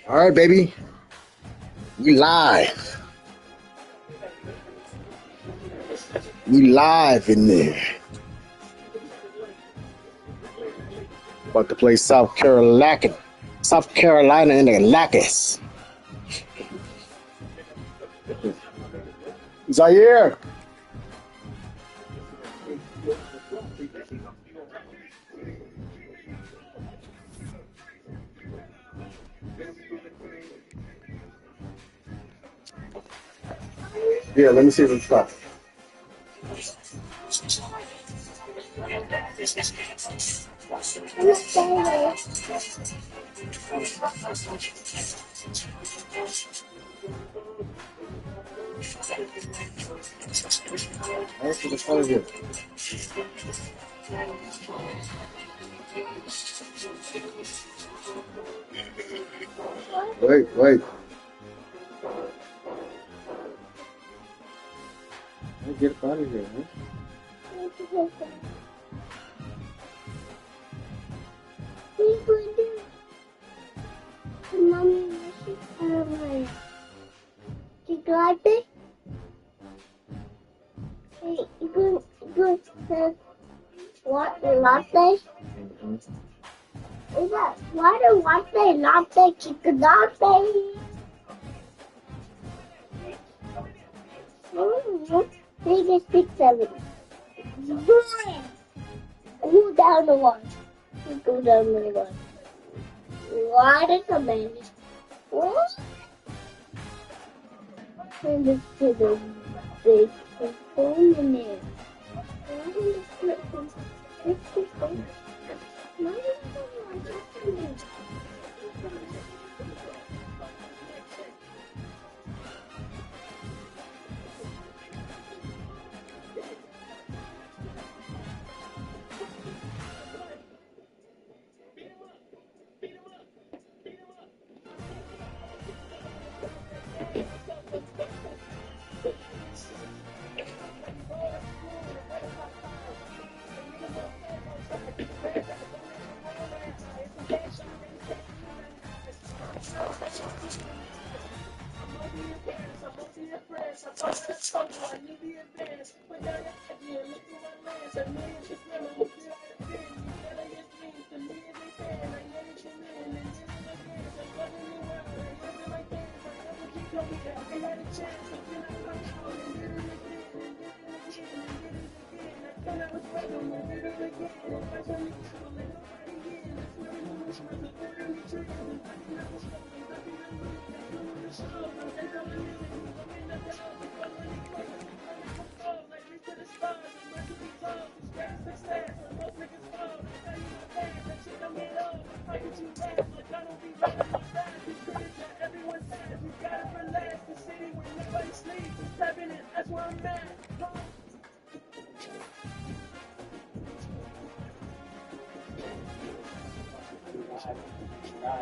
All right, baby. We live. We live in there. About to play South Carolina in the Lackers. Zaire. Yeah, let me see what's up. Wait. Get up out of here, man. Mommy, you got it? Good. What latte? Is that water latte? Chicken latte? Take a 670. Go down the one. Go down the one. Water command. What? And look to the big phone in there.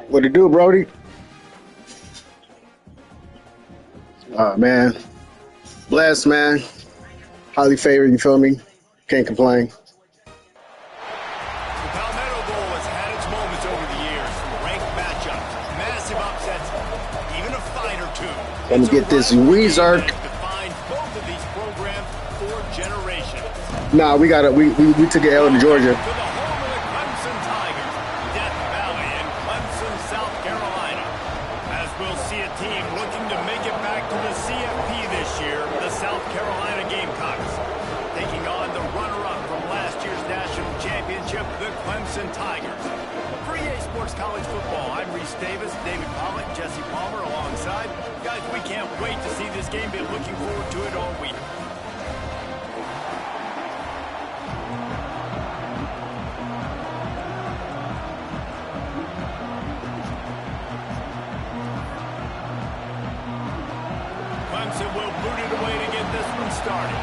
What it do, Brody? Man. Blessed, man. Highly favored, you feel me? Can't complain. The Palmetto Bowl has had its moments over the years. Ranked matchups, massive upsets, even a fight or two. Let me get this Weezer. Defined both of these programs for generations. Nah, we took an L to Georgia. To the home of the Clemson Tigers, Death Valley in Clemson, South Carolina. As we'll see a team looking to make it back to the CFP this year, the South Carolina Gamecocks. Taking on the runner-up from last year's national championship, the Clemson Tigers. For EA Sports College Football, I'm Reese Davis, David Pollock, Jesse Palmer alongside. Guys, we can't wait to see this game. Been looking forward to it all week. Clemson will boot it away to get this one started.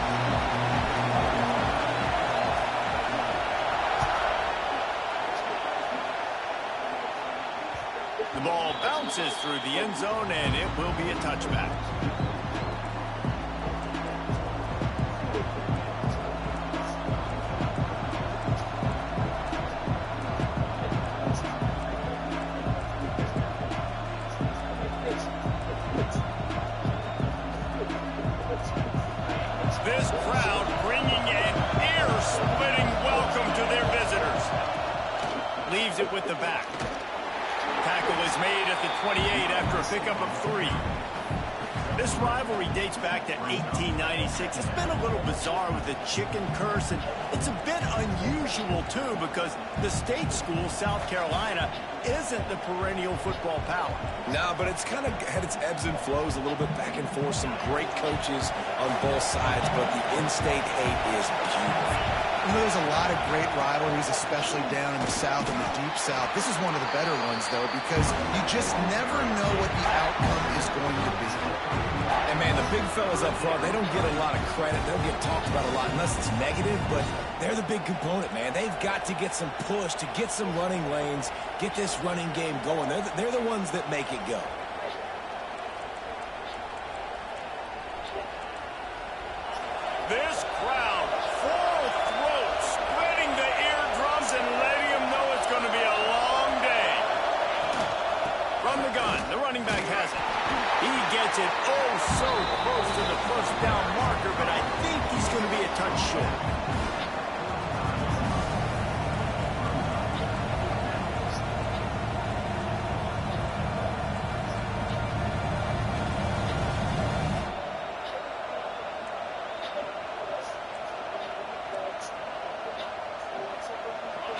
The ball bounces through the end zone, and it will be a touchback. Leaves it with the back. Tackle is made at the 28 after a pickup of 3. This rivalry dates back to 1896. It's been a little bizarre with the chicken curse, and it's a bit unusual, too, because the state school, South Carolina, isn't the perennial football power. No, but it's kind of had its ebbs and flows, a little bit back and forth, some great coaches on both sides, but the in-state hate is beautiful. You know, there's a lot of great rivalries, especially down in the South and the Deep South. This is one of the better ones, though, because you just never know what the outcome is going to be. And, man, the big fellas up front, they don't get a lot of credit. They don't get talked about a lot unless it's negative, but they're the big component, man. They've got to get some push, to get some running lanes, get this running game going. They're the ones that make it go. This crowd, full throat, splitting the eardrums and letting them know it's going to be a long day. From the gun, the running back has it. He gets it oh so close to the first down marker, but I think he's going to be a touch short.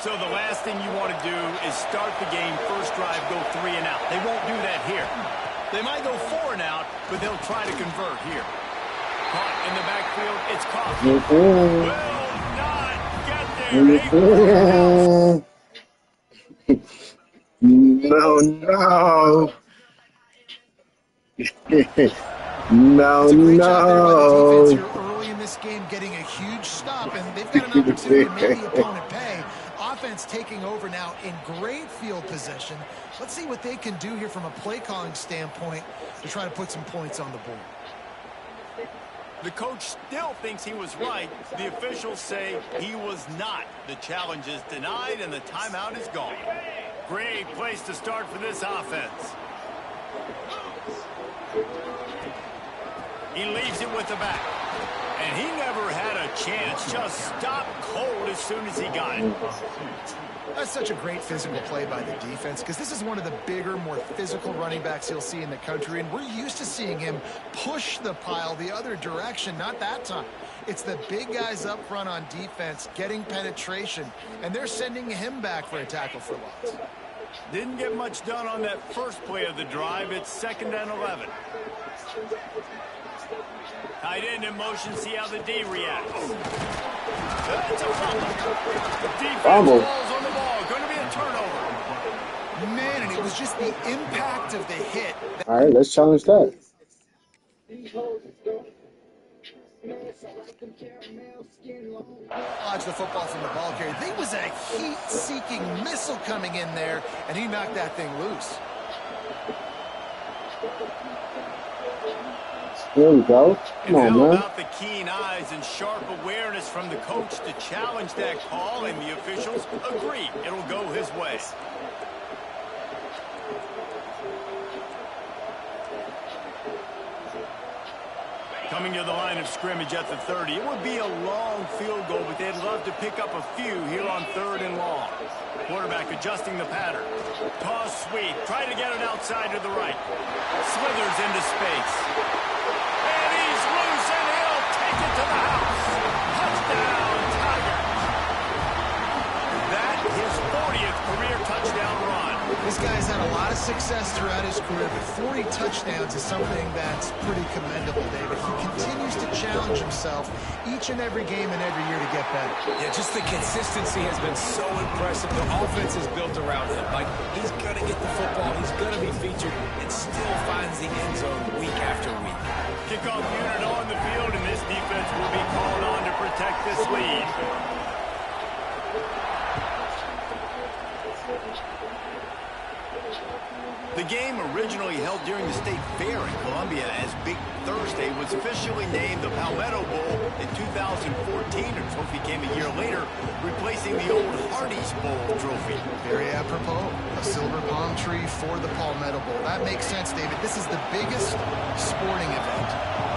So the last thing you want to do is start the game, first drive, go 3 and out. They won't do that here. They might go 4 and out, but they'll try to convert here. Caught in the backfield, it's caught. Will not get there. No, no. It's a great No, job there by the defense no. here early in this game, getting a huge stop, and they've got an opportunity to make the opponent pay. Offense taking over now in great field possession. Let's see what they can do here from a play calling standpoint to try to put some points on the board. The coach still thinks he was right. The officials say he was not. The challenge is denied, and the timeout is gone. Great place to start for this offense. He leaves it with the back. And he never had a chance. Just stopped cold as soon as he got it. That's such a great physical play by the defense, because this is one of the bigger, more physical running backs you'll see in the country, and we're used to seeing him push the pile the other direction. Not that time. It's the big guys up front on defense getting penetration, and they're sending him back for a tackle for loss. Didn't get much done on that first play of the drive. It's 2nd and 11. Tight end in motion, see how the D reacts. It's a fumble. The defense falls on the ball. Going to be a turnover. Man, and it was just the impact of the hit. All right, let's challenge that. Dodge the football from the ball carrier. There was a heat-seeking missile coming in there, and he knocked that thing loose. There we go. Come on, and how man. about the keen eyes and sharp awareness from the coach to challenge that call, and the officials agree it'll go his way. Coming to the line of scrimmage at the 30. It would be a long field goal, but they'd love to pick up a few here on 3rd and long. Quarterback adjusting the pattern. Toss sweep. Try to get it outside to the right. Slithers into space. And he's loose, and he'll take it to the house. Touchdown, Tigers. That his 40th career touchdown run. This guy's had a lot of success throughout his career, but 40 touchdowns is something that's pretty commendable, David. He continues to challenge himself each and every game and every year to get better. Yeah, just the consistency has been so impressive. The offense is built around him. Like, he's going to get the football, he's going to be featured, and still finds the end zone week after week. Kickoff unit on the field, and this defense will be called on to protect this lead. The game, originally held during the State Fair in Columbia as Big Thursday, was officially named the Palmetto Bowl in 2014. A trophy came a year later, replacing the old Hardee's Bowl trophy. Very apropos. A silver palm tree for the Palmetto Bowl. That makes sense, David. This is the biggest sporting event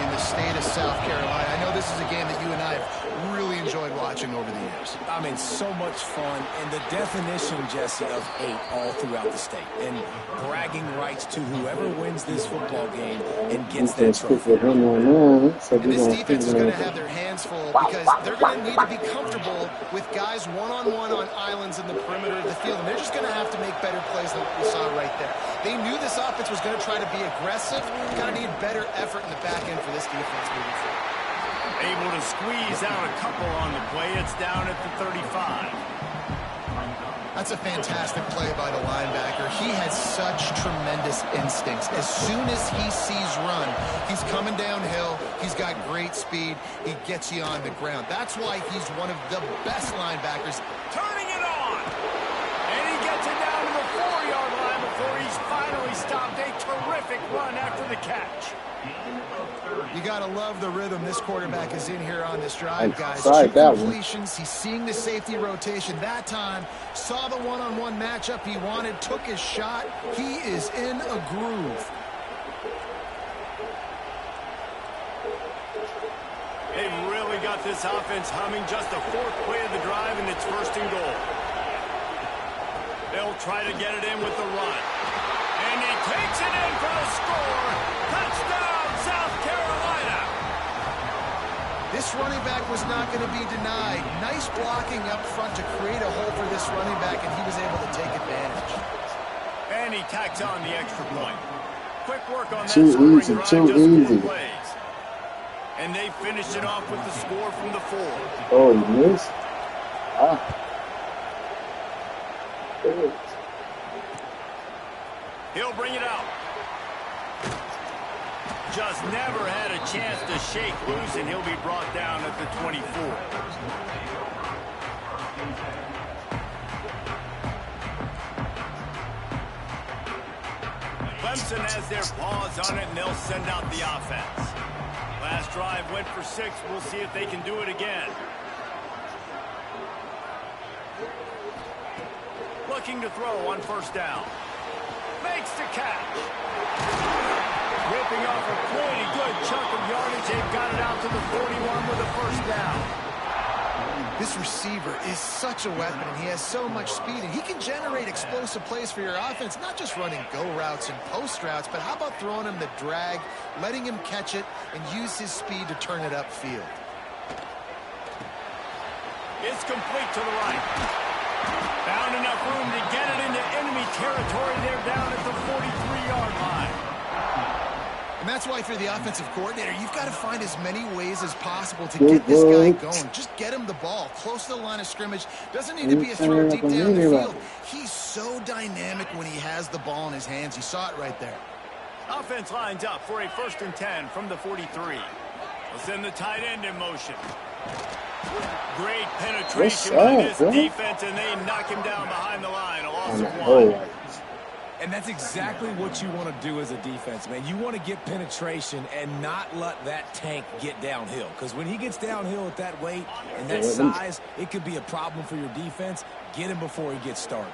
in the state of South Carolina. I know this is a game that you and I have really enjoyed watching over the years. I mean, so much fun, and the definition, Jesse, of hate all throughout the state, and bragging rights to whoever wins this football game and gets that trophy. And this defense is going to have their hands full because they're going to need to be comfortable with guys one-on-one on islands in the perimeter of the field, and they're just going to have to make better plays than what we saw right there. They knew this offense was going to try to be aggressive. Going to need better effort in the back end for this defense moving forward. Able to squeeze out a couple on the play. It's down at the 35. That's a fantastic play by the linebacker. He has such tremendous instincts. As soon as he sees run, he's coming downhill. He's got great speed. He gets you on the ground. That's why he's one of the best linebackers. Turning it on. And he gets it down to the 4-yard line before he's finally stopped. A terrific run after the catch. You got to love the rhythm this quarterback is in here on this drive, guys. Sorry, Two that completions. He's seeing the safety rotation that time. Saw the one-on-one matchup he wanted. Took his shot. He is in a groove. They've really got this offense humming. Just the 4th play of the drive, and it's 1st and goal. They'll try to get it in with the run. And he takes it in for the score. Touchdown, South Carolina. This running back was not going to be denied. Nice blocking up front to create a hole for this running back, and he was able to take advantage. And he tacks on the extra point. Quick work on that Too scoring easy, drive, too just 4 easy. plays. And they finished it off with the score from the 4. Oh, he missed? Ah. He'll bring it out. Just never had a chance to shake loose, and he'll be brought down at the 24. Clemson has their paws on it, and they'll send out the offense. Last drive went for 6. We'll see if they can do it again. Looking to throw on 1st down. Makes the catch. Ripping off a pretty good chunk of yardage. They've got it out to the 41 with a 1st down. This receiver is such a weapon, and he has so much speed, and he can generate explosive plays for your offense, not just running go routes and post routes, but how about throwing him the drag, letting him catch it, and use his speed to turn it upfield. It's complete to the right. Found enough room to get it into enemy territory. They're down at the 43-yard line. And that's why for the offensive coordinator, you've got to find as many ways as possible to get this guy going. Just get him the ball close to the line of scrimmage. Doesn't need to be a throw deep down the field. He's so dynamic when he has the ball in his hands. You saw it right there. Offense lines up for a 1st and 10 from the 43. We'll send the tight end in motion. Great penetration by this defense, and they knock him down behind the line. A loss of 1. And that's exactly what you want to do as a defense, man. You want to get penetration and not let that tank get downhill. Because when he gets downhill at that weight and that size, it could be a problem for your defense. Get him before he gets started.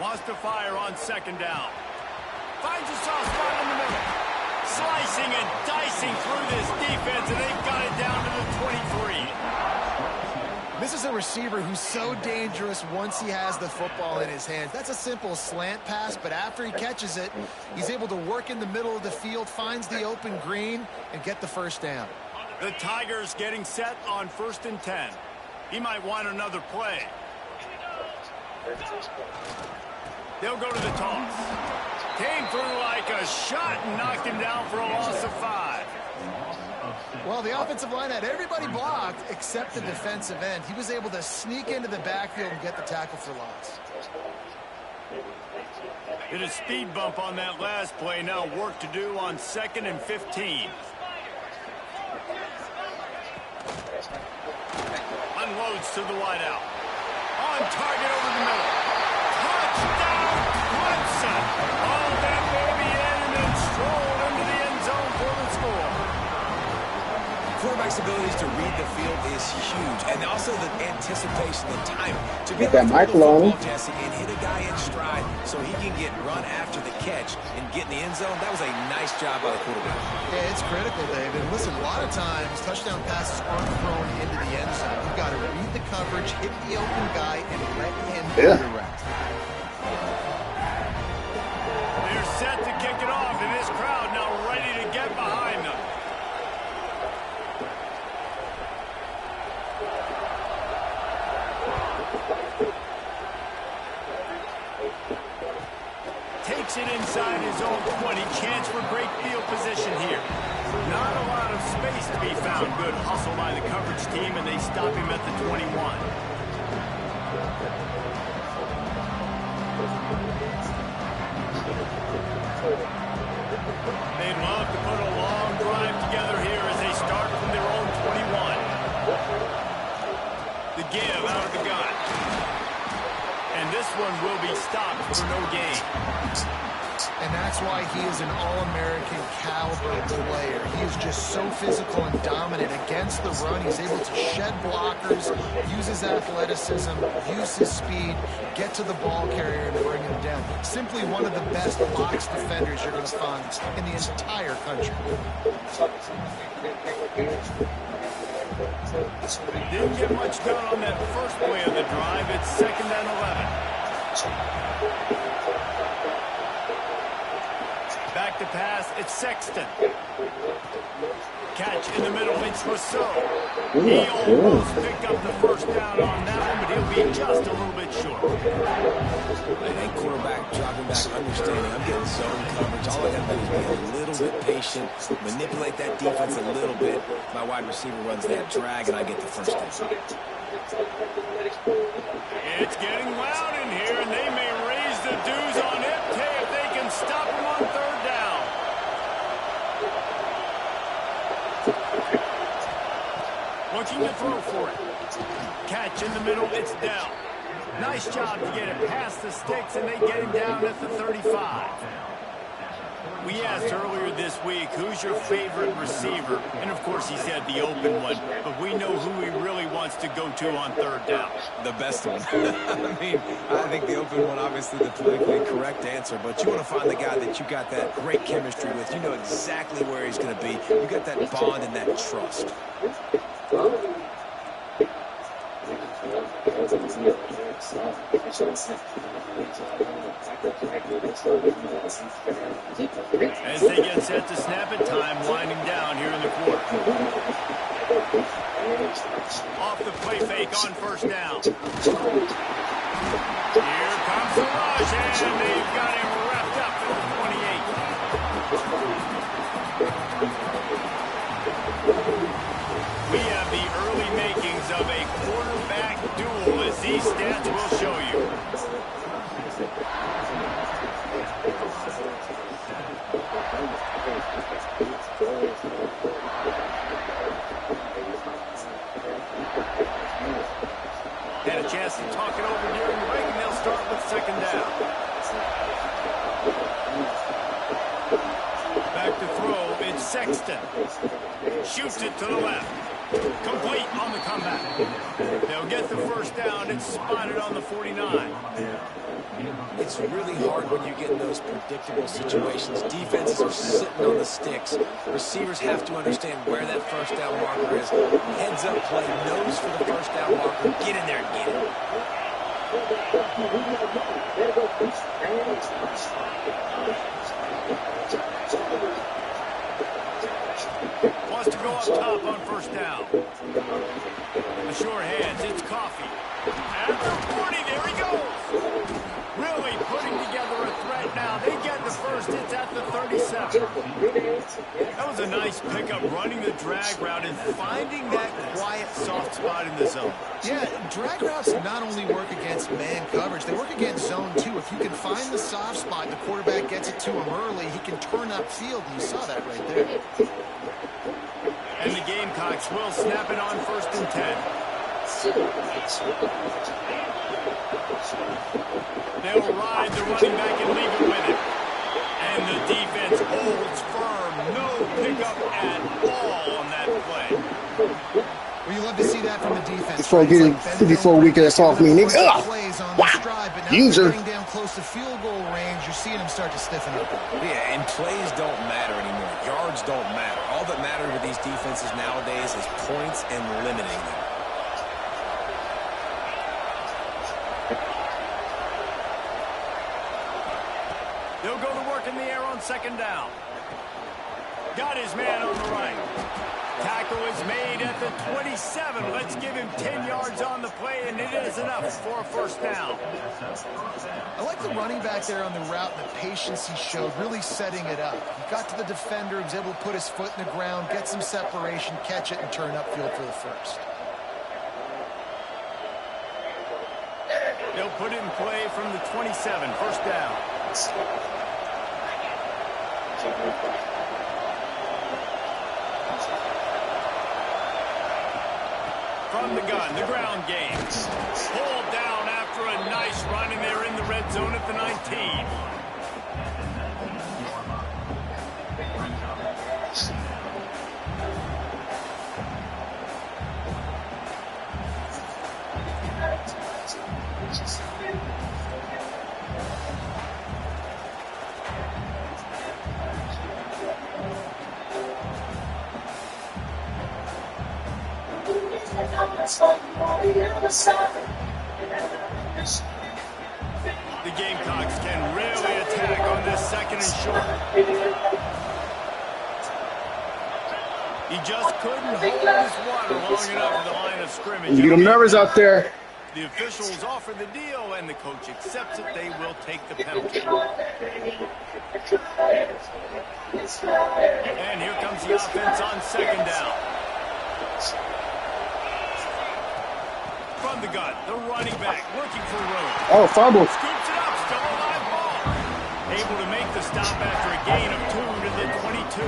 Wants to fire on 2nd down. Finds a soft spot in the middle. Slicing and dicing through this defense, and they've got it down to the 23. This is a receiver who's so dangerous once he has the football in his hands. That's a simple slant pass, but after he catches it, he's able to work in the middle of the field, finds the open green, and get the 1st down. The Tigers getting set on 1st and 10. He might want another play. They'll go to the toss. Came through like a shot and knocked him down for a loss of 5. Well, the offensive line had everybody blocked except the defensive end. He was able to sneak into the backfield and get the tackle for loss. Did a speed bump on that last play. Now work to do on 2nd and 15. Unloads to the wideout. On target over the middle. Touchdown, Clemson. Oh, that baby in and strolled into the end zone for the score. Quarterback's abilities to read the field is huge, and also the anticipation, the timing. To be Get able that to throw mic the football, alone. Jesse, and hit a guy in stride so he can get run after the catch and get in the end zone, that was a nice job by the quarterback. Yeah, it's critical, David. Listen, a lot of times, touchdown passes aren't thrown into the end zone. You've got to read the coverage, hit the open guy, and let him redirect. They're set to kick it off, and this crowd now ready to get behind them. Takes it inside his own 20. Chance for great field position here. Not a lot of space to be found. Good hustle by the coverage team, and they stop him at the 21. They'd love to put a long drive together here as they start from their own 21. The give out of the gun. And this one will be stopped for no gain. And that's why he is an All-American caliber player. He is just so physical and dominant against the run. He's able to shed blockers, use his athleticism, use his speed, get to the ball carrier and bring him down. Simply one of the best box defenders you're going to find in the entire country. Didn't get much done on that first play of the drive. It's 2nd and 11. Back to pass, it's Sexton. Catch in the middle, it's Rousseau. He almost picked up the first down on that one, but he'll be just a little bit short. And quarterback dropping back, understanding I'm getting zone coverage. All I got to do is be a little bit patient, manipulate that defense a little bit. My wide receiver runs that drag, and I get the first down. It's getting loud in here, and they may raise the dues on it if they can stop him on 3rd down. Looking to throw for it. Catch in the middle, it's down. Nice job to get it past the sticks, and they get him down at the 35. We asked earlier this week, who's your favorite receiver? And, of course, he said the open one, but we know who he really wants to go to on 3rd down. The best one. I mean, I think the open one, obviously the politically correct answer, but you want to find the guy that you got that great chemistry with. You know exactly where he's going to be. You got that bond and that trust. As they get set to snap it, time winding down here in the quarter. Off the play fake on 1st down. Here comes the rush, and they've got him wrapped up at the 28. We have the early makings of a quarterback duel, as these stats will show you. Had a chance to talk it over during the break, and they'll start with 2nd down. Back to throw, it's Sexton. Shoots it to the left. Complete on the comeback. They'll get the 1st down. It's spotted on the 49. It's really hard when you get in those predictable situations. Defenses are sitting on the sticks. Receivers have to understand where that 1st down marker is. Heads up play, nose for the 1st down marker. Get in there and get it. Wants to go up top on 1st down. The short hands, it's Coffee. At the 40, there he goes. Really putting together a threat now. They get the first. It's at the 37. That was a nice pickup, running the drag route and finding that quiet, soft spot in the zone. Yeah, drag routes not only work against man coverage, they work against zone too. If you can find the soft spot, the quarterback gets it to him early, he can turn upfield, and you saw that right there. And the Gamecocks will snap it on 1st and 10. They'll ride the running back and leave it with it. And the defense holds firm. No pickup at all on that play. Well, you love to see that from the defense. Before getting 54 weekends off me, nigga. Wow. User. Getting down close to field goal range, you're seeing him start to stiffen up. Yeah, and plays don't matter anymore. Yards don't matter. All that matters with these defenses nowadays is points and limiting them. They'll go to work in the air on second down. Got his man on the right. Tackle is made at the 27. Let's give him 10 yards on the play, and it is enough for a first down. I like the running back there on the route and the patience he showed, really setting it up. He got to the defender, he was able to put his foot in the ground, get some separation, catch it, and turn upfield for the first. They'll put it in play from the 27. First down. From the gun, the ground game. Pulled down after a nice run, and they're in the red zone at the 19. The Gamecocks can really attack on this second and short. He just couldn't hold his water long enough at the line of scrimmage. You get them nervous out there. The officials offer the deal, and the coach accepts it. They will take the penalty. And here comes the offense on second down. From the gun, the running back looking for room. Oh, fumble. Scoops it up, still a live ball. Able to make the stop after a gain of 2 to the 22.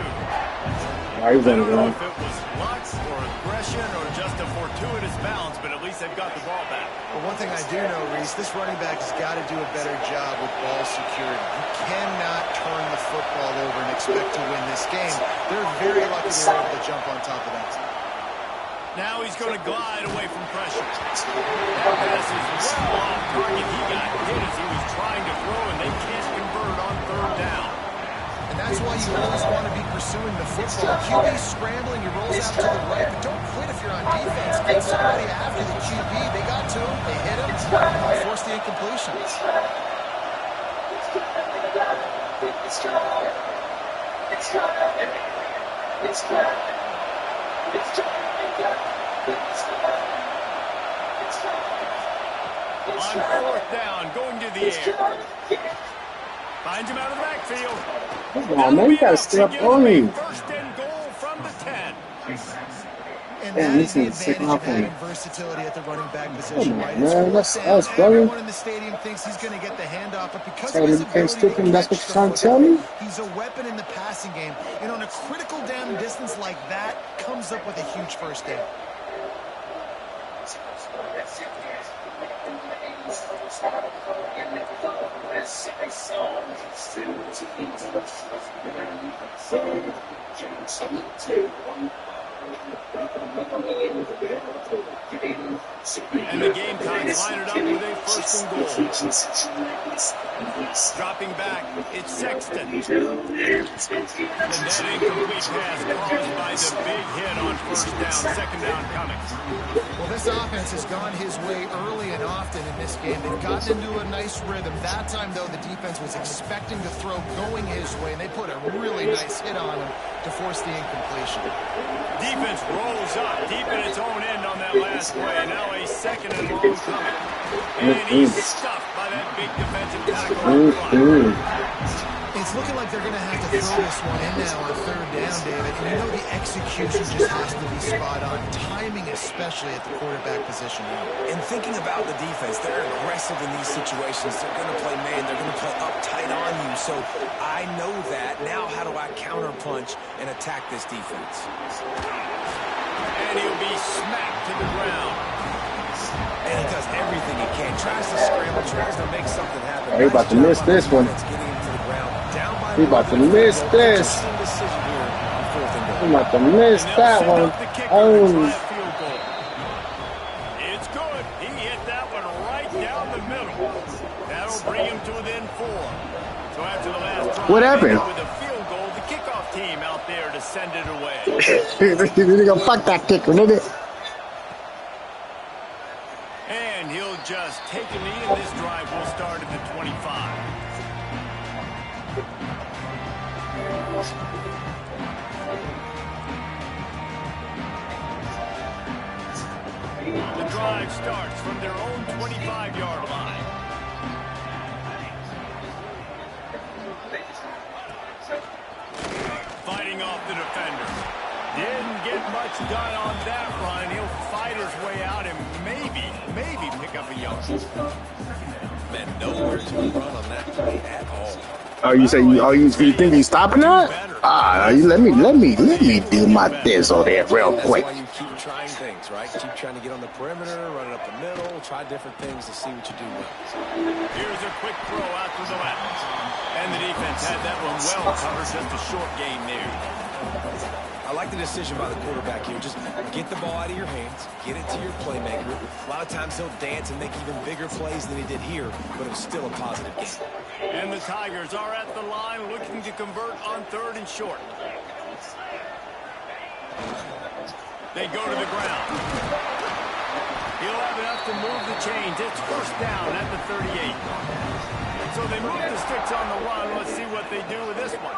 I don't know if it was luck or aggression or just a fortuitous bounce, but at least they've got the ball back. Well, one thing I do know, Reese, this running back has got to do a better job with ball security. You cannot turn the football over and expect to win this game. They're very lucky they're able to jump on top of that. Now he's going to glide away from pressure. That pass is well off target. He got hit as he was trying to throw, and they can't convert on third down. And that's why you always want to be pursuing the football. QB scrambling, he rolls out to the right, but don't quit if you're on defense. Get somebody after the QB. They got to him, they hit him, force the incompletion. On fourth down, going to the air. Finds him out of the backfield. Come on, man, you gotta stay up on me. First and goal from the 10. And Man, that this is is the sick advantage of off having me. versatility at the running back Come position, on, right? man, that's It's us, fourth brother. down. Everyone in the stadium thinks he's going to get the handoff, but because Tell of his him you can't ability stick him, to that's what catch you're trying the to tell me? football, he's a weapon in the passing game. And on a critical down distance like that, comes up with a huge first down. And the Gamecocks line it up with a first and goal. Dropping back, it's Sexton. The net incomplete pass caused by the big hit on first down, second down coming. Well, this offense has gone his way early and often in this game. They've gotten into a nice rhythm. That time, though, the defense was expecting to throw going his way, and they put a really nice hit on him to force the incompletion. Defense rolls up deep in its own end on that last play. Now a second and long coming. And he's stuffed by that big defensive tackle up front. It's looking like they're going to have to throw this one in now on third down, David. And you know the execution just has to be spot on. Timing especially at the quarterback position. And thinking about the defense, they're aggressive in these situations. They're going to play man. They're going to play up tight on you. So I know that. Now how do I counterpunch and attack this defense? And he'll be smacked to the ground. And he does everything he can. Tries to scramble, tries to make something happen. He about to miss this one. He about to miss this. He about to miss that one. Oh. the middle. That'll bring him to within 4. So after the last drive, What happened? with a field goal, the kickoff team out there to send it away. You're gonna fuck that kicker, nigga. And he'll just take a knee, and this drive will start at the 25. The drive starts from their own 25-yard line. Fighting off the defender. Didn't get much done on that run. He'll fight his way out and maybe pick up a yard. Man, nowhere to run on that play at all. Oh, you think he's stopping that? Let me do my thizzle there real quick. That's why you keep trying things, right? Keep trying to get on the perimeter, run it up the middle, try different things to see what you do well. Here's a quick throw out to the left. And the defense had that one well covered, just a short gain there. I like the decision by the quarterback here. Just get the ball out of your hands, get it to your playmaker. A lot of times he'll dance and make even bigger plays than he did here, but it was still a positive game. And the Tigers are at the line looking to convert on 3rd and short. They go to the ground. He'll have enough to move the chains. It's 1st down at the 38. So they move the sticks on the run. Let's see what they do with this one.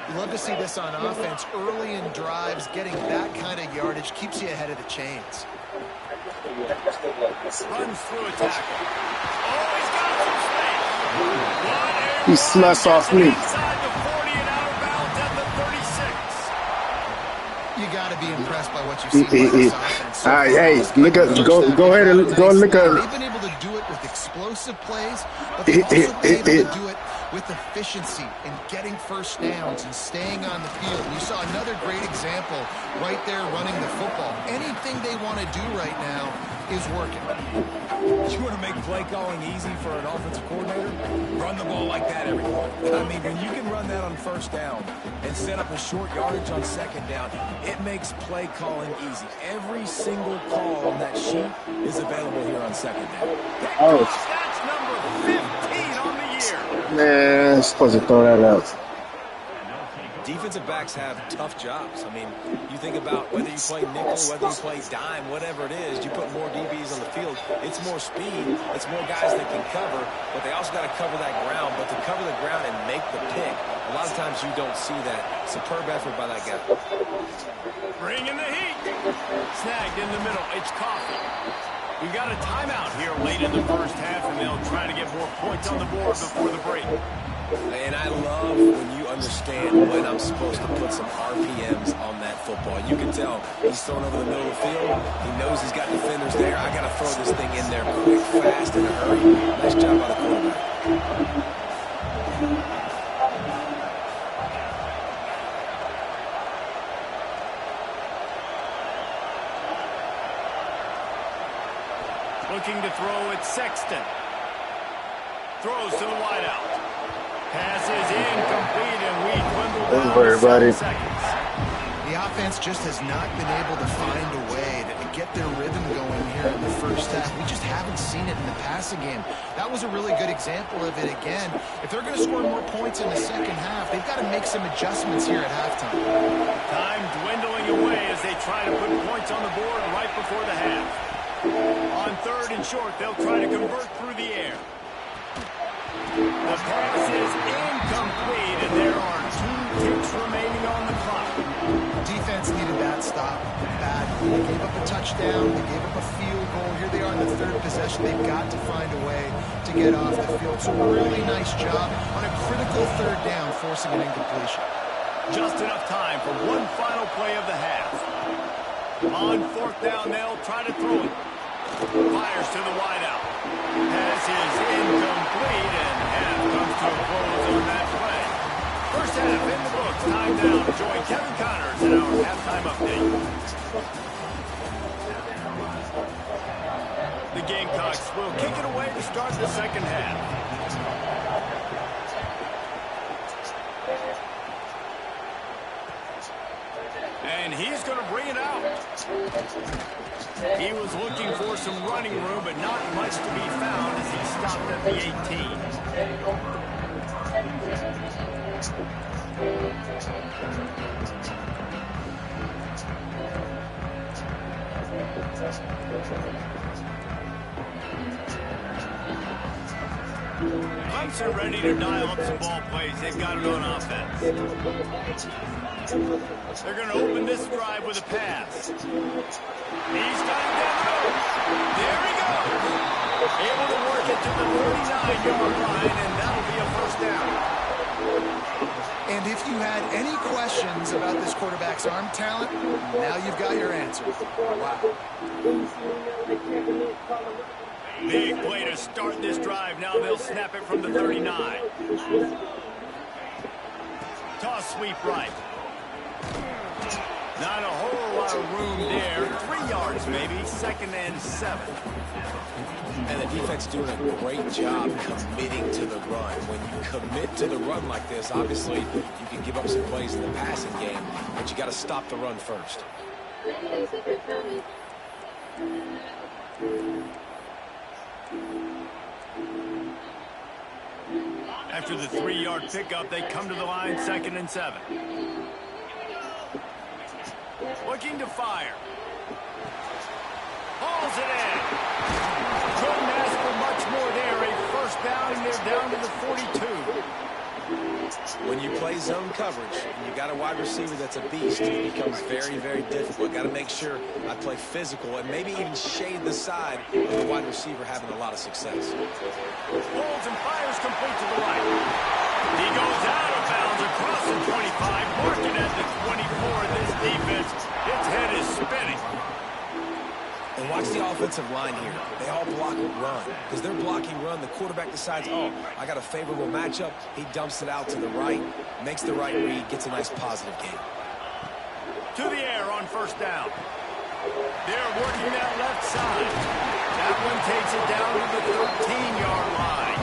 You love to see this on offense. Early in drives, getting that kind of yardage keeps you ahead of the chains. Runs through a tackle. Oh, he's got some space. He sluts off me. Inside the 40 and out of bounds at the 36. You got to be impressed by what you see from this offense. All right, hey, go ahead and go look at. They've been able to do it with explosive plays, but they've also been able to do it with efficiency and getting first downs and staying on the field. You saw another great example right there running the football. Anything they want to do right now is working. You want to make play calling easy for an offensive coordinator? Run the ball like that every time. I mean, when you can run that on 1st down and set up a short yardage on 2nd down, it makes play calling easy. Every single call on that sheet is available here on 2nd down. Oh, That's number 15 on the year. man, I'm supposed to throw that out. Defensive backs have tough jobs. I mean, you think about whether you play nickel, whether you play dime, whatever it is, you put more DBs on the field. It's more speed. It's more guys that can cover, but they also got to cover that ground. But to cover the ground and make the pick, a lot of times you don't see that. Superb effort by that guy. Bringing the heat. Snagged in the middle. It's Coffee. We've got a timeout here late in the 1st half, and they'll try to get more points on the board before the break. And I love when you understand when I'm supposed to put some RPMs on that football. You can tell he's thrown over the middle of the field. He knows he's got defenders there. I got to throw this thing in there quick, fast, in a hurry. Nice job by the quarterback. Looking to throw it, Sexton. Throws to the wideout. Pass is incomplete, and we dwindle down to 7 seconds. The offense just has not been able to find a way to get their rhythm going here in the 1st half. We just haven't seen it in the passing game. That was a really good example of it again. If they're going to score more points in the 2nd half, they've got to make some adjustments here at halftime. Time dwindling away as they try to put points on the board right before the half. On 3rd and short, they'll try to convert through the air. The pass is incomplete, and there are 2 ticks remaining on the clock. Defense needed that stop badly. They gave up a touchdown. They gave up a field goal. Here they are in the 3rd possession. They've got to find a way to get off the field. So really nice job on a critical 3rd down, forcing an incompletion. Just enough time for one final play of the half. On 4th down, they'll try to throw it. Fires to the wideout. Pass is incomplete, and half comes to a close on that play. 1st half in the books. Time now to join Kevin Connors in our halftime update. The Gamecocks will kick it away to start the 2nd half. And he's going to bring it out. He was looking for some running room, but not much to be found as he stopped at the 18. Clemson ready to dial up some ball plays. They've got it on offense. They're going to open this drive with a pass. He's got it down. There he goes. Able to work it to the 39-yard line, and that'll be a first down. And if you had any questions about this quarterback's arm talent, now you've got your answer. Wow. Big play to start this drive. Now they'll snap it from the 39. Toss sweep right. Not a whole lot of room there. 3 yards maybe. 2nd and 7. And the defense doing a great job committing to the run. When you commit to the run like this, obviously you can give up some plays in the passing game, but you got to stop the run first. After the 3-yard pickup, they come to the line, 2nd and 7. Looking to fire. Hauls it in. Couldn't ask for much more there. A first down, and they're down to the 42. When you play zone coverage and you got a wide receiver that's a beast, it becomes very, very difficult. Got to make sure I play physical and maybe even shade the side of the wide receiver having a lot of success. Holds and fires complete to the right. He goes out of bounds across the 25, marking at the 24. This defense, its head is spinning. And watch the offensive line here. They all block a run. Because they're blocking run, the quarterback decides, oh, I got a favorable matchup. He dumps it out to the right, makes the right read, gets a nice positive gain. To the air on first down. They're working that left side. That one takes it down to the 13-yard line.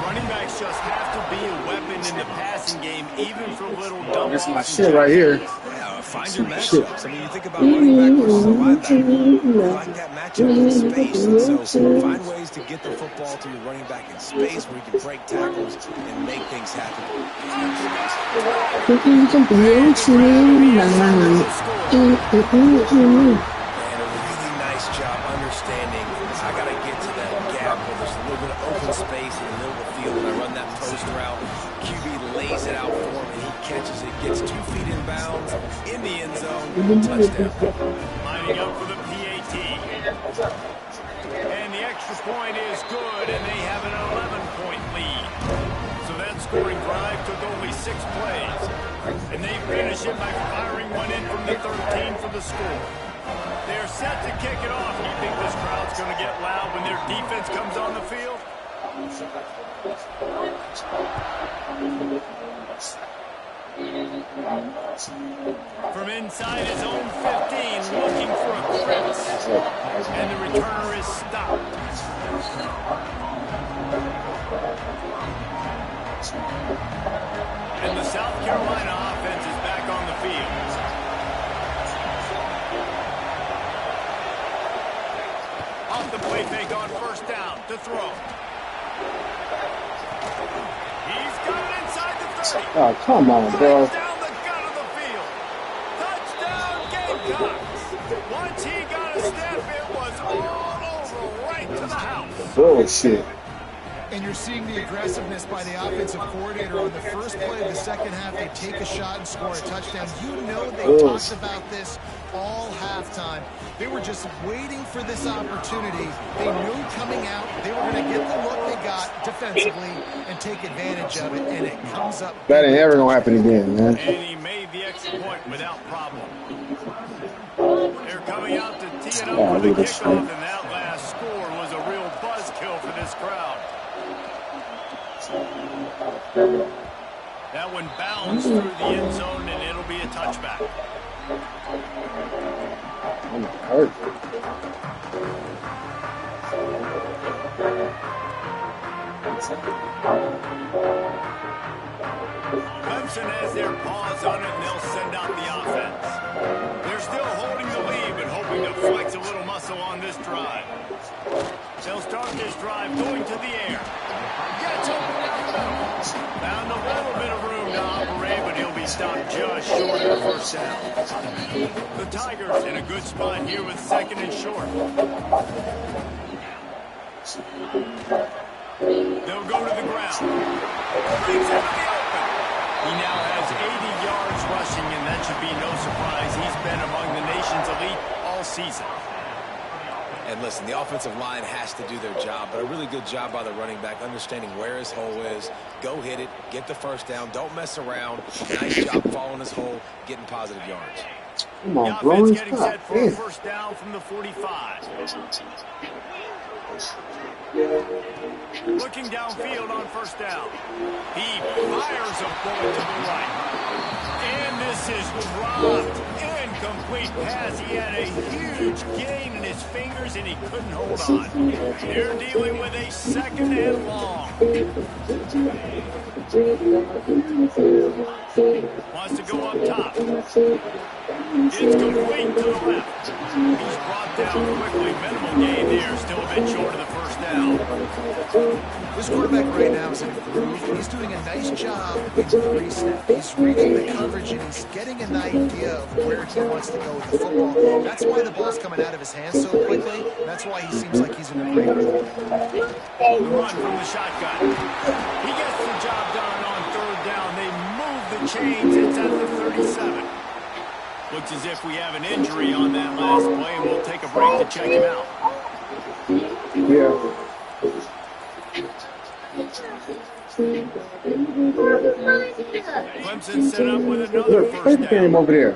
Running backs just have to be a weapon in the passing game, even for little dump That's my offs. shit right here. Yeah, find your matchups. I mean, you think about running back versus a linebacker. You like that matchup in space, and so find ways to get the football to your running back in space where you can break tackles and make things happen. And a really nice job understanding I got to get to that gap where there's a little bit of open space in the middle of the field. When I run that post route, QB lays it out for him, and he catches it, gets 2 feet in bounds, in the end zone, touchdown. Lining up for the PAT. And the extra point is good, and they have an 11-point lead. So that scoring drive took only 6 plays. And they finish it by firing one in from the 13 for the score. They're set to kick it off. You think this crowd's going to get loud when their defense comes on the field? From inside his own 15, looking for a crevice. And the returner is stopped. And the South Carolina offense is back on the field. Off the play fake on first down to throw. He's got it inside the 30. Oh, come on, bro. Down the gut of the field. Touchdown Gamecocks. Once he got a step, it was all over right to the house. Bullshit. And you're seeing the aggressiveness by the offensive coordinator on the first play of the second half. They take a shot and score a touchdown. You know they talked about this all halftime. They were just waiting for this opportunity. They knew coming out they were going to get the look they got defensively and take advantage of it, and it comes up. That ain't ever going to happen again, man. And he made the extra point without problem. They're coming out to tee it up for the kickoff, and that last score was a real buzzkill for this crowd. That one bounced through the end zone, and it'll be a touchback. Hurt. Clemson has their paws on it, and they'll send out the offense. They're still holding the lead, but hoping to flex a little muscle on this drive. They'll start this drive going to the air. Gets open down the middle. Found a little bit of room to operate, but he'll be stopped just short of the first down. The Tigers in a good spot here with second and short. They'll go to the ground. Brings him to the open. He now has 80 yards rushing, and that should be no surprise. He's been among the nation's elite all season. And listen, the offensive line has to do their job, but a really good job by the running back, understanding where his hole is. Go hit it, get the first down, don't mess around. Nice job following his hole, getting positive yards. Come on, The bro. offense getting set for a first down from the 45. Looking downfield on first down. He fires a bullet to the right. And this is dropped. Incomplete pass. He had a huge gain in his fingers, and he couldn't hold on. They're dealing with a second and long. Wants to go up top. It's complete to the left. He's brought down quickly. Minimal gain there. Still a bit short of the first down. This quarterback right now is in a groove, and he's doing a nice job in pre-snap. He's reading the coverage, and he's getting an idea of where he wants to go with the football. That's why the ball's coming out of his hands so quickly. That's why he seems like he's in a great mood. The run from the shotgun. He gets the job done on third down. They move the chains. It's at the 37. Looks as if we have an injury on that last play, and we'll take a break to check him out. Yeah. Clemson set up with another Look, first first game down. over there.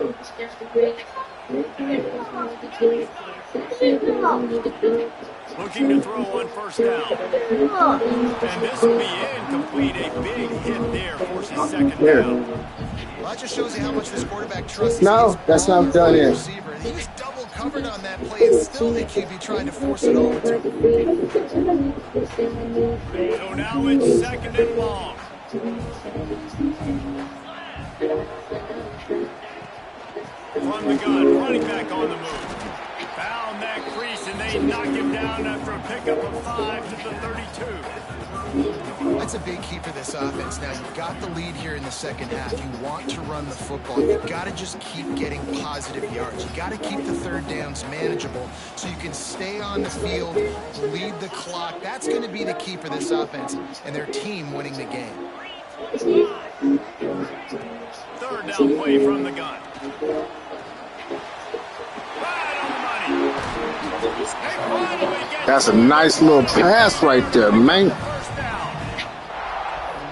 Looking to throw on first down. And this will be incomplete. A big hit there forces second down. Well, that just shows you how much this quarterback trusts. No, that's not done yet. Receiver. He was double covered on that play, and still the QB trying to force it over to him. So now it's second and long. From the gun, running back on the move. Found that crease, and they knock him down after a pickup of 5 to the 32. That's a big key for this offense. Now, you've got the lead here in the second half. You want to run the football. You've got to just keep getting positive yards. You've got to keep the third downs manageable so you can stay on the field, lead the clock. That's going to be the key for this offense and their team winning the game. Third down play from the gun. Right on the money. They finally get That's a nice little pass right there, man. first down.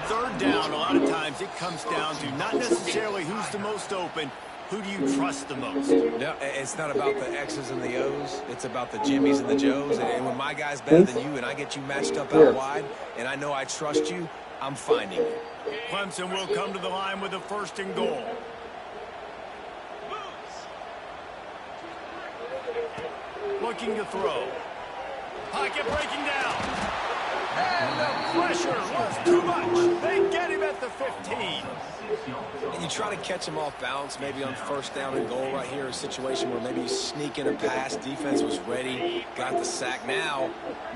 Third down, a lot of times it comes down to not necessarily who's the most open, who do you trust the most? No, it's not about the X's and the O's. It's about the Jimmies and the Joes. And when my guy's better than you and I get you matched up out wide, and I know I trust you, I'm finding you. Clemson will come to the line with a first and goal. Looking to throw. Pocket breaking down. And the pressure was too much. They get him at the 15. And you try to catch him off balance, maybe on first down and goal right here, a situation where maybe you sneak in a pass, defense was ready, got the sack. Now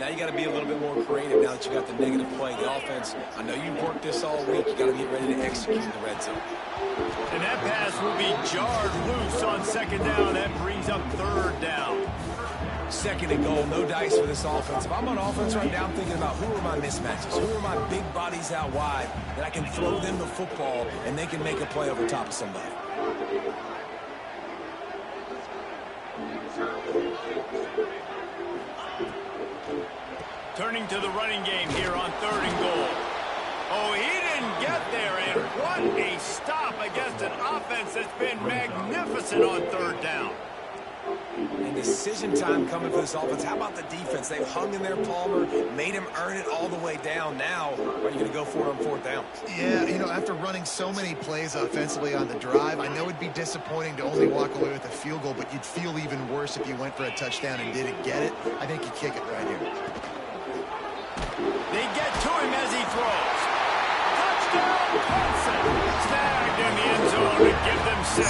you got to be a little bit more creative now that you got the negative play. The offense, I know you've worked this all week. You got to get ready to execute in the red zone. And that pass will be jarred loose on second down. That brings up third down. Second and goal, no dice for this offense. If I'm on offense right now, I'm thinking about who are my mismatches, who are my big bodies out wide that I can throw them the football and they can make a play over top of somebody. Turning to the running game here on third and goal. Oh, he didn't get there, and what a stop against an offense that's been magnificent on third down. And decision time coming for this offense. How about the defense? They've hung in their Palmer, made him earn it all the way down. Now, are you going to go for it on fourth down? Yeah, you know, after running so many plays offensively on the drive, I know it'd be disappointing to only walk away with a field goal, but you'd feel even worse if you went for a touchdown and didn't get it. I think you kick it right here. They get to him as he throws. Touchdown, Clemson. Snagged in the end zone to give them 6.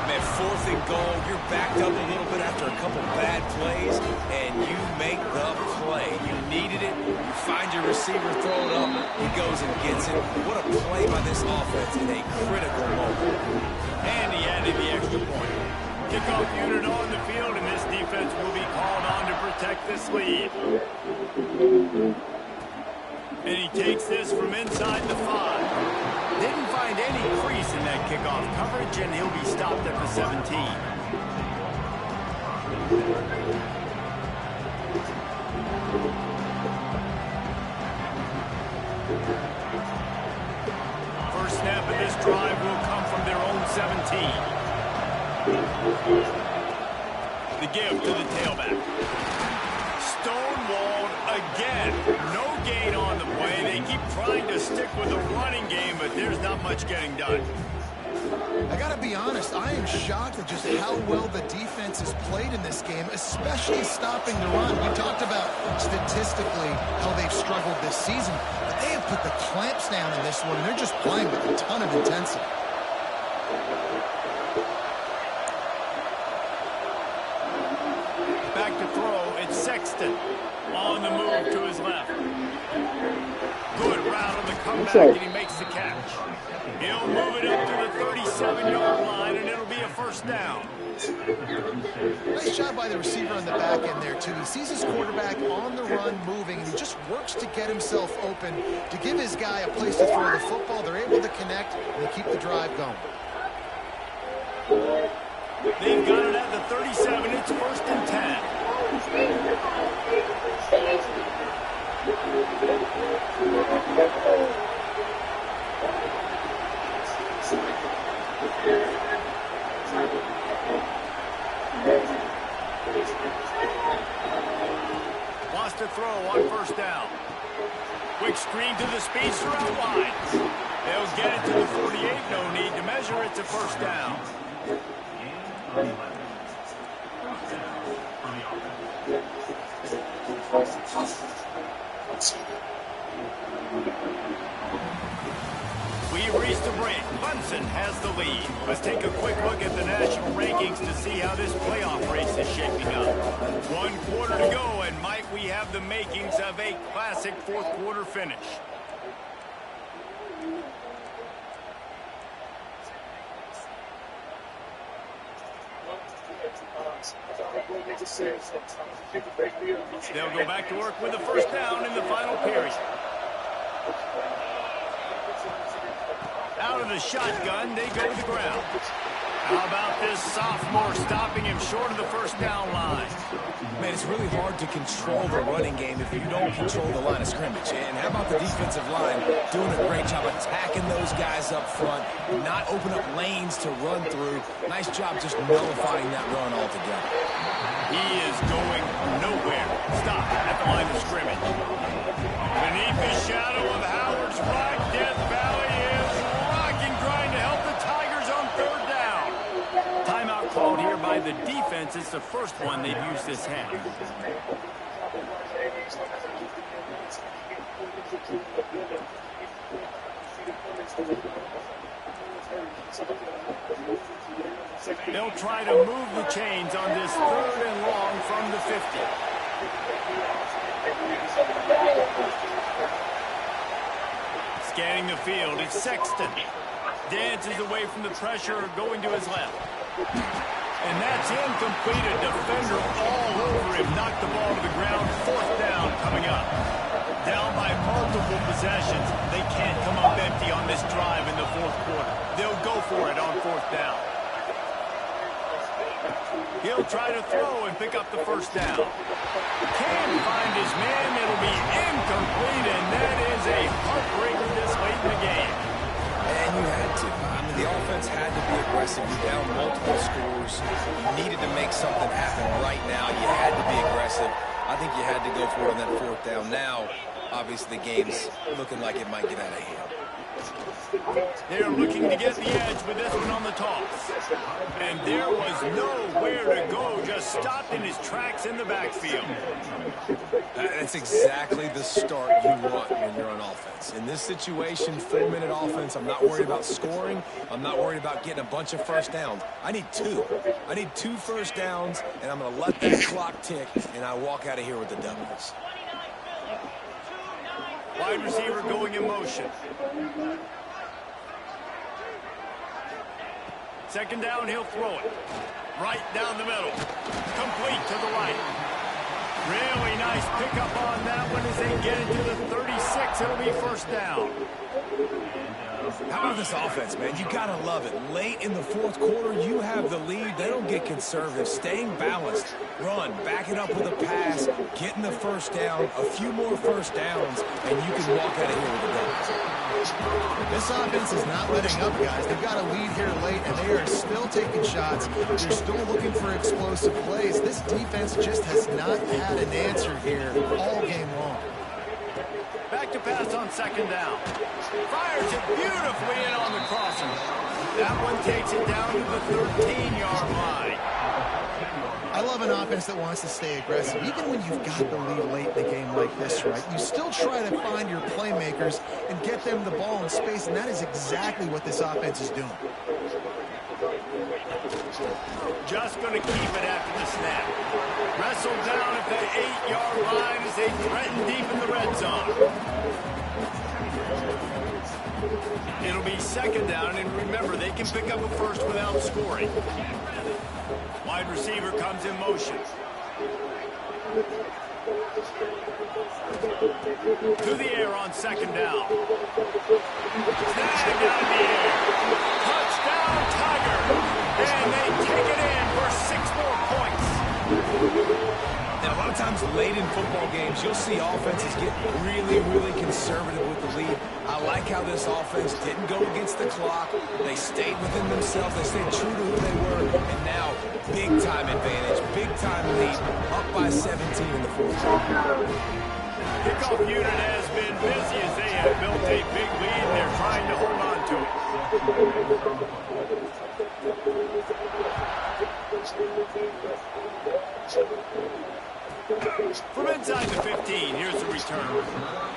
Man, 4th and goal. You're backed up a little bit after a couple bad plays, and you make the play. You needed it. You find your receiver, throw it up. He goes and gets it. What a play by this offense in a critical moment. And he added the extra point. Kickoff unit on the field, and this defense will be called on to protect this lead. And he takes this from inside the 5. Didn't find any crease in that kickoff coverage, and he'll be stopped at the 17. First snap of this drive will come from their own 17. The give to the tailback. Stonewalled again. No gain on the play. They keep trying to stick with the running game, but there's not much getting done. I got to be honest, I am shocked at just how well the defense has played in this game, especially stopping the run. We talked about statistically how they've struggled this season, but they have put the clamps down in this one, and they're just playing with a ton of intensity. Back to throw, it's Sexton on the move to his left. Good route on the comeback, and he makes the catch. He'll move it up to the 37-yard line, and it'll be a first down. Nice job by the receiver on the back end there, too. He sees his quarterback on the run moving, and he just works to get himself open to give his guy a place to throw the football. They're able to connect, and they keep the drive going. They've got it at the 37. It's 1st and 10. Lost a throw on first down. Quick screen to the speedster out wide. They'll get it to the 48. No need to measure. It's a first down. We've reached the break. Clemson has the lead. Let's take a quick look at the national rankings to see how this playoff race is shaping up. 1 quarter to go, and Mike, we have the makings of a classic 4th quarter finish. They'll go back to work with a first down in the final period. Out of the shotgun, they go to the ground. How about this sophomore stopping him short of the first down line? Man, it's really hard to control the running game if you don't control the line of scrimmage. And how about the defensive line doing a great job attacking those guys up front, not open up lanes to run through. Nice job just nullifying that run altogether. He is going nowhere. Stop at the line of scrimmage. Beneath the shadow of Howard's right, Death Valley is rocking, trying to help the Tigers on 3rd down. Timeout called here by the defense. It's the first one they've used this half. They'll try to move the chains on this 3rd and long from the 50. Scanning the field, it's Sexton. Dances away from the pressure, going to his left. And that's incomplete. A defender all over him. Knocked the ball to the ground. 4th down coming up. Down by multiple possessions. They can't come up empty on this drive in the 4th quarter. They'll go for it on 4th down. He'll try to throw and pick up the first down. Can't find his man. It'll be incomplete, and that is a heartbreaker this late in the game. And you had to. I mean, the offense had to be aggressive. You're down multiple scores. You needed to make something happen right now. You had to be aggressive. I think you had to go for it on that 4th down. Now, obviously, the game's looking like it might get out of hand. They're looking to get the edge with this one on the toss. And there was nowhere to go, just stopped in his tracks in the backfield. That's exactly the start you want when you're on offense. In this situation, 4-minute offense, I'm not worried about scoring. I'm not worried about getting a bunch of first downs. I need 2. I need 2 first downs, and I'm going to let that clock tick, and I walk out of here with the W's. Wide receiver going in motion. Second down, he'll throw it. Right down the middle. Complete to the right. Really nice pickup on that one as they get into the 36. It'll be first down. How about this offense, man? You got to love it. Late in the fourth quarter, you have the lead. They don't get conservative. Staying balanced. Run. Back it up with a pass. Getting the first down. A few more first downs, and you can walk out of here with a win. This offense is not letting up, guys. They've got a lead here late, and they are still taking shots. They're still looking for explosive plays. This defense just has not had an answer here all game long. Back to pass on second down. Fires it beautifully in on the crosser. That one takes it down to the 13-yard line. I love an offense that wants to stay aggressive. Even when you've got the lead late in a game like this, right, you still try to find your playmakers and get them the ball in space, and that is exactly what this offense is doing. Just going to keep it after the snap. Wrestled down at the 8-yard line as they threaten deep in the red zone. It'll be second down, and remember, they can pick up a first without scoring. Wide receiver comes in motion. To the air on second down. Snagged out of the air. Touchdown, Tiger. And they take it in for 6 more points. Now, a lot of times late in football games, you'll see offenses get really, really conservative with the lead. I like how this offense didn't go against the clock. They stayed within themselves. They stayed true to who they were. And now, big-time advantage, big-time lead, up by 17 in the fourth quarter. Kickoff unit has been busy as they have built a big lead, and they're trying to hold on to it. From inside the 15, here's the return.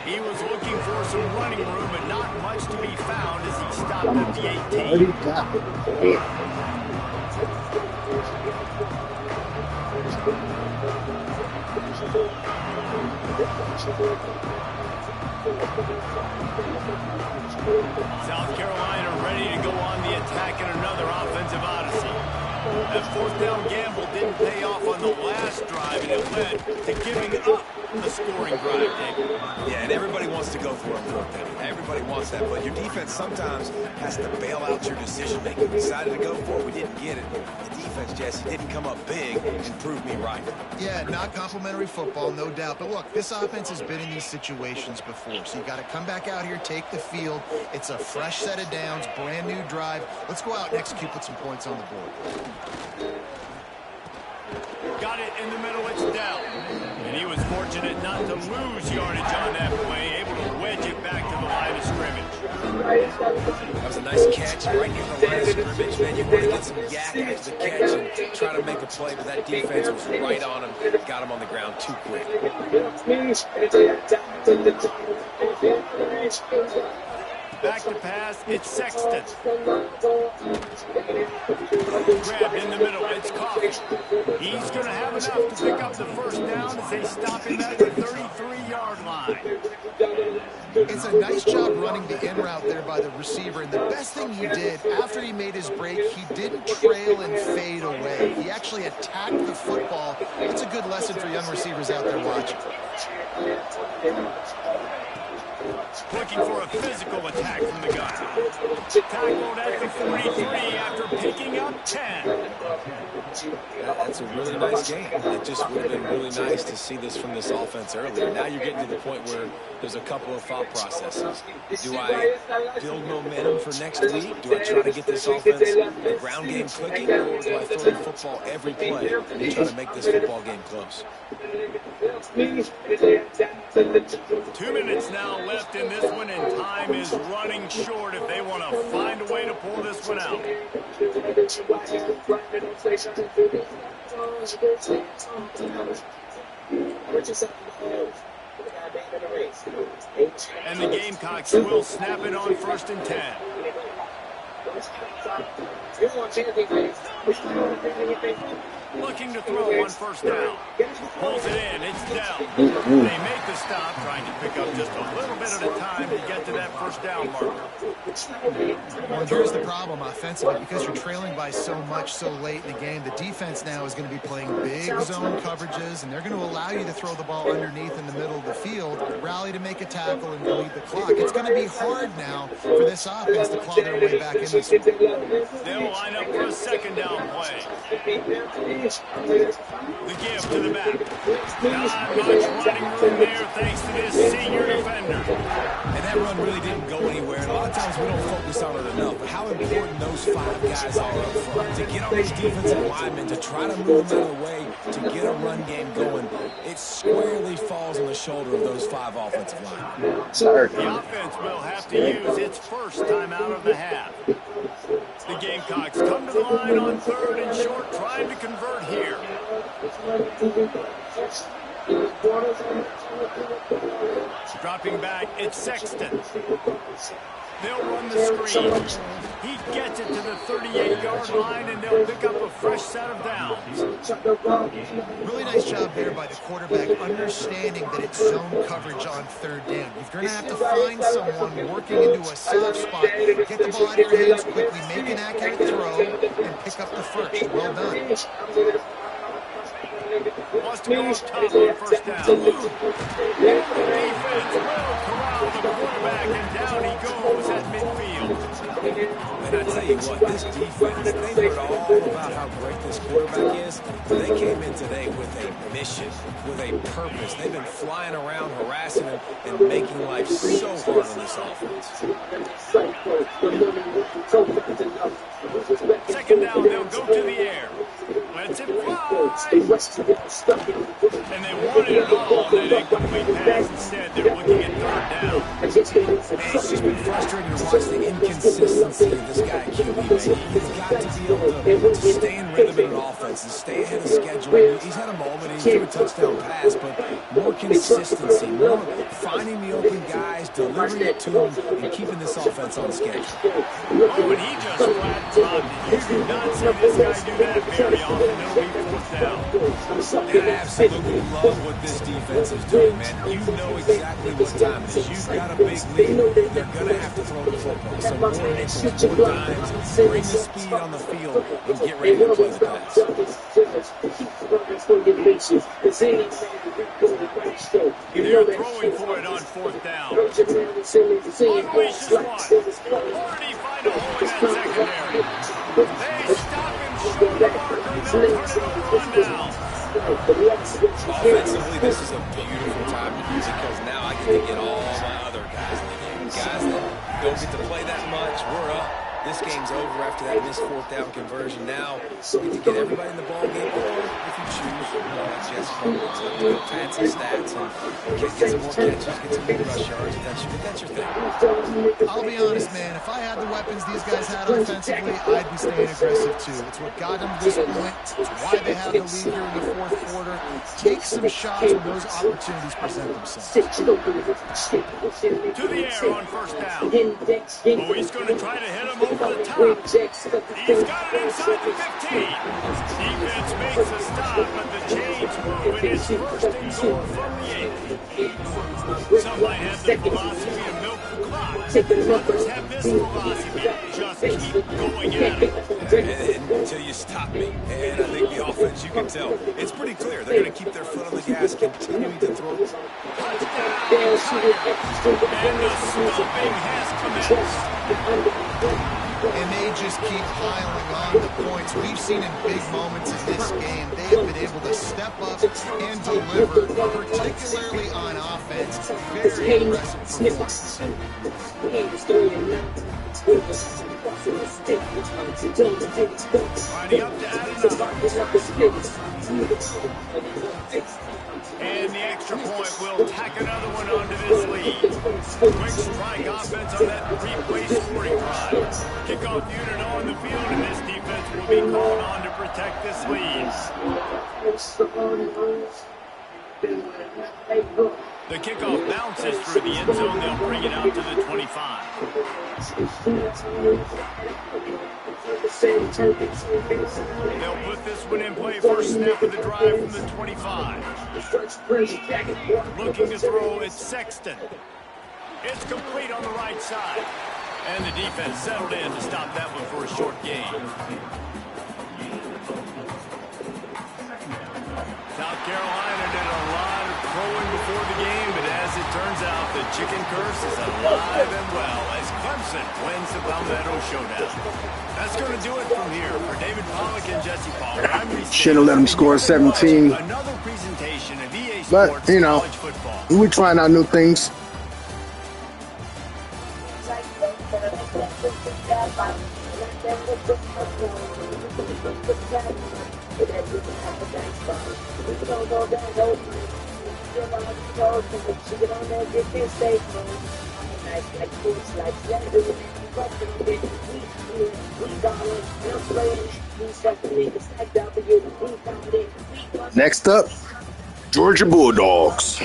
He was looking for some running room, but not much to be found as he stopped at the 18. South Carolina ready to go on the attack in another offensive odyssey. That fourth down gamble didn't pay off on the last drive, and it led to giving up the scoring drive, David. Yeah, and everybody wants to go for a fourth down. Everybody wants that, but your defense sometimes has to bail out your decision-making. We decided to go for it. We didn't get it. The defense, Jesse, didn't come up big and prove me right. Yeah, not complimentary football, no doubt. But look, this offense has been in these situations before, so you got to come back out here, take the field. It's a fresh set of downs, brand new drive. Let's go out and execute, put some points on the board. Got it in the middle, it's down. And he was fortunate not to lose yardage on that play, able to wedge it back to the line of scrimmage. That was a nice catch right near the line of scrimmage, man. You want to get some yak after the catch and try to make a play, but that defense was right on him, got him on the ground too quick. Back to pass, it's Sexton. Grabbed in the middle, it's Coffee. He's going to have enough to pick up the first down as they stop him at the 33-yard line. It's a nice job running the in route there by the receiver, and the best thing he did after he made his break, he didn't trail and fade away. He actually attacked the football. It's a good lesson for young receivers out there watching. Looking for a physical attack from the gun. Tackled at the 43 after picking up 10. That's a really nice game. It just would have been really nice to see this from this offense earlier. Now you're getting to the point where there's a couple of thought process is. Do I build momentum for next week? Do I try to get this offense, the ground game clicking, or do I throw the football every play and try to make this football game close? 2 minutes now left in this one, and time is running short if they want to find a way to pull this one out. And the Gamecocks will snap it on 1st and 10. Looking to throw on 1st down. Pulls it in. It's down. They make the stop, trying to pick up just a little bit at a time to get to that 1st down marker. Well, here's the problem offensively. Because you're trailing by so much so late in the game, the defense now is going to be playing big zone coverages, and they're going to allow you to throw the ball underneath in the middle of the field, rally to make a tackle, and bleed the clock. It's going to be hard now for this offense to claw their way back in this one. They'll line up for a 2nd down play. The give to the back. Not much running room there thanks to this senior defender. And that run really didn't go anywhere. And a lot of times we don't focus on it enough. But how important those 5 guys are up front. To get on these defensive linemen, to try to move them out of the way, to get a run game going, it squarely falls on the shoulder of those 5 offensive linemen. The offense will have to use its first time out of the half. The Gamecocks come to the line on 3rd and short, trying to convert here. Dropping back, it's Sexton. They'll run the screen. He gets it to the 38-yard line, and they'll pick up a fresh set of downs. Really nice job there by the quarterback, understanding that it's zone coverage on 3rd down. You're going to have to find someone working into a soft spot, get the ball out of your hands quickly, make an accurate throw, and pick up the first. Well done. Wants to go up top on 1st down. Defense will corral the quarterback, and down he goes at midfield. And I tell you what, this defense, they heard all about how great this quarterback is. They came in today with a mission, with a purpose. They've been flying around, harassing him, and making life so hard on this offense. 2nd down, they'll go to the air. Let's it fly. And they wanted it all on that incomplete pass. Instead, they're looking at 3rd down. Man, it's just been frustrating to watch the inconsistency of this guy at QB, man. He's got to be able to stay in rhythm in an offense and stay ahead of schedule. He's had a moment, he threw a touchdown pass, but more consistency, more finding the open guys, delivering it to them, and keeping this offense on schedule. Oh, and he just flat topped it. You do not see this guy do that very often. It'll be 4th down. And I absolutely love what this defense is doing, man. You know exactly what time it is. You've got a big lead. They're going to have to throw the football. So more nickels, more dimes, bring the speed on the field, and get ready to play the pass. They're throwing for it on 4th down. Unleashes one. Already find a hole in that secondary. They stop him short of Parker. They'll turn it over on down. Offensively, this is a beautiful time to use it because now I get to get all my other guys in the game. Guys that don't get to play that much, we're up. This game's over after that missed 4th down conversion. Now, we get to get everybody in the ball game, or if you choose, Jesse Holmes, to pad some stats and get some more catches, get some more rush yards. If that's your thing. I'll be honest, man. If I had the weapons these guys had offensively, I'd be staying aggressive too. It's what got them to this point. It's why they have the lead here in the 4th quarter. Take some shots when those opportunities present themselves. To the air on 1st down. Oh, he's going to try to hit him over the top. He's got it inside the 15. Defense makes a stop, but the chains move, and it's 1st and goal from the 8. Some might have the philosophy of milk the clock. Others have this philosophy. Just keep going at it. Until you stop me. And I think the offense, you can tell, it's pretty clear. They're going to keep their foot on the gas, continuing to throw. Touchdown, and the stomping has commenced. And they just keep piling on the points. We've seen in big moments in this game, they have been able to step up and deliver, particularly on offense. offense. Very impressive performance. Winding up to add another. And the extra point will tack another one onto this lead. Quick strike offense on that three-play scoring drive. Kickoff unit on the field, and this defense will be called on to protect this lead. The kickoff bounces through the end zone. They'll bring it out to the 25. They'll put this one in play. First snap of the drive from the 25. Looking to throw, it's Sexton. It's complete on the right side. And the defense settled in to stop that one for a short gain. South Carolina did a lot of throwing before the game, but as it turns out, the chicken curse is alive and well as Clemson wins the Palmetto Showdown. That's going to do it from here. For David Pollock and Jesse Palmer, I'm Reese. Shouldn't have let him score 17. Another presentation of EA Sports But, you know, college football. we're trying out new things. Next up, Georgia Bulldogs.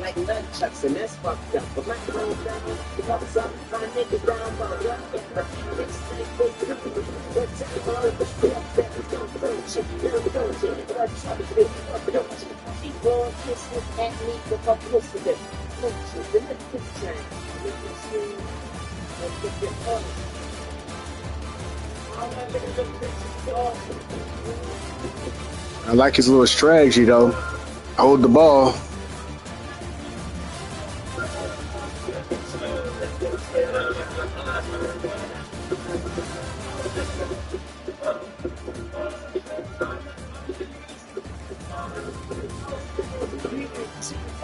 Like nunchucks, and that's fucked up. But my phone down, because my niggas down, but I like his little strategy, though. Hold the ball.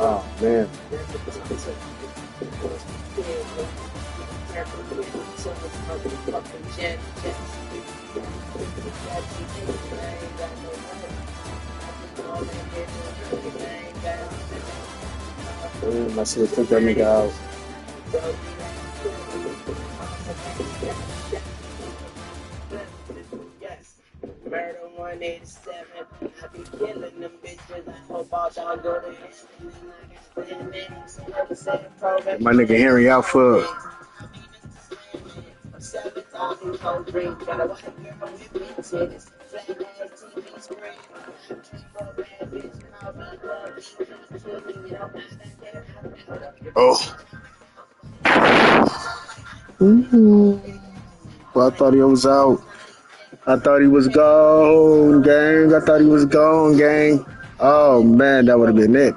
Oh, man. I should have took that nigga out. Yes. Murder 187. I be killing them bitches. I hope all y'all go to My nigga Henry out for oh. Well, I thought he was out. I thought he was gone, gang. I thought he was gone, gang. Oh, man, that would have been it.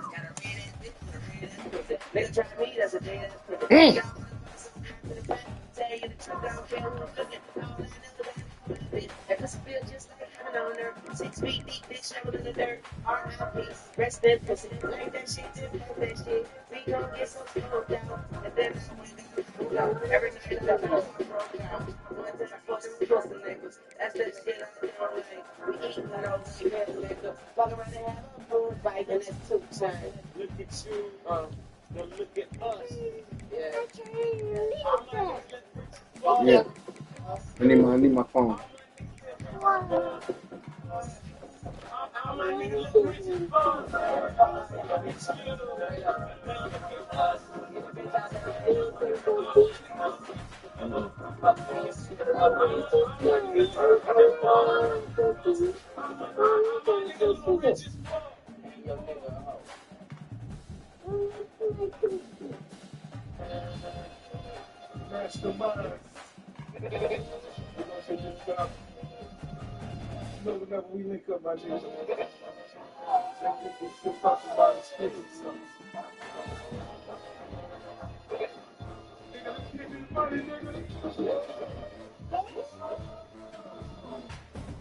Yeah. I need my phone. Whenever we link up, my nigga. We'll talk about experience.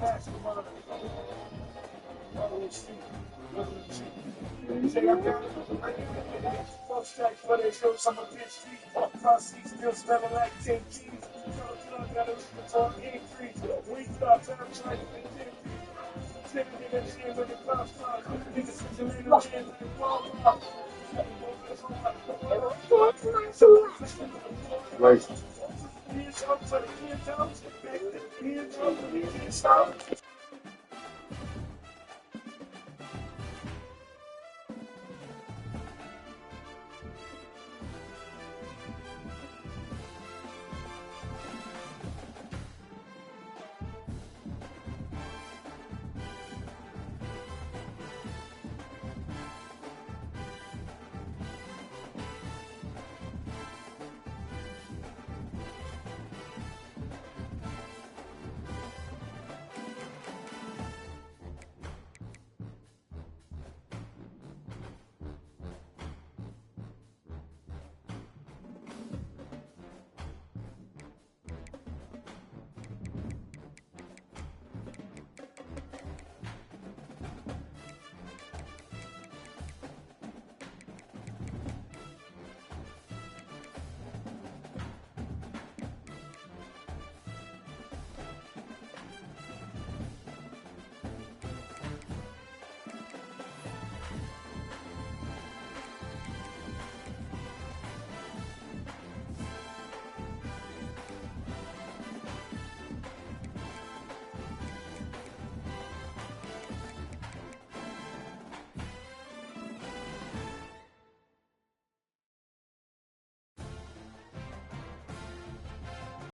Pass the money. Like,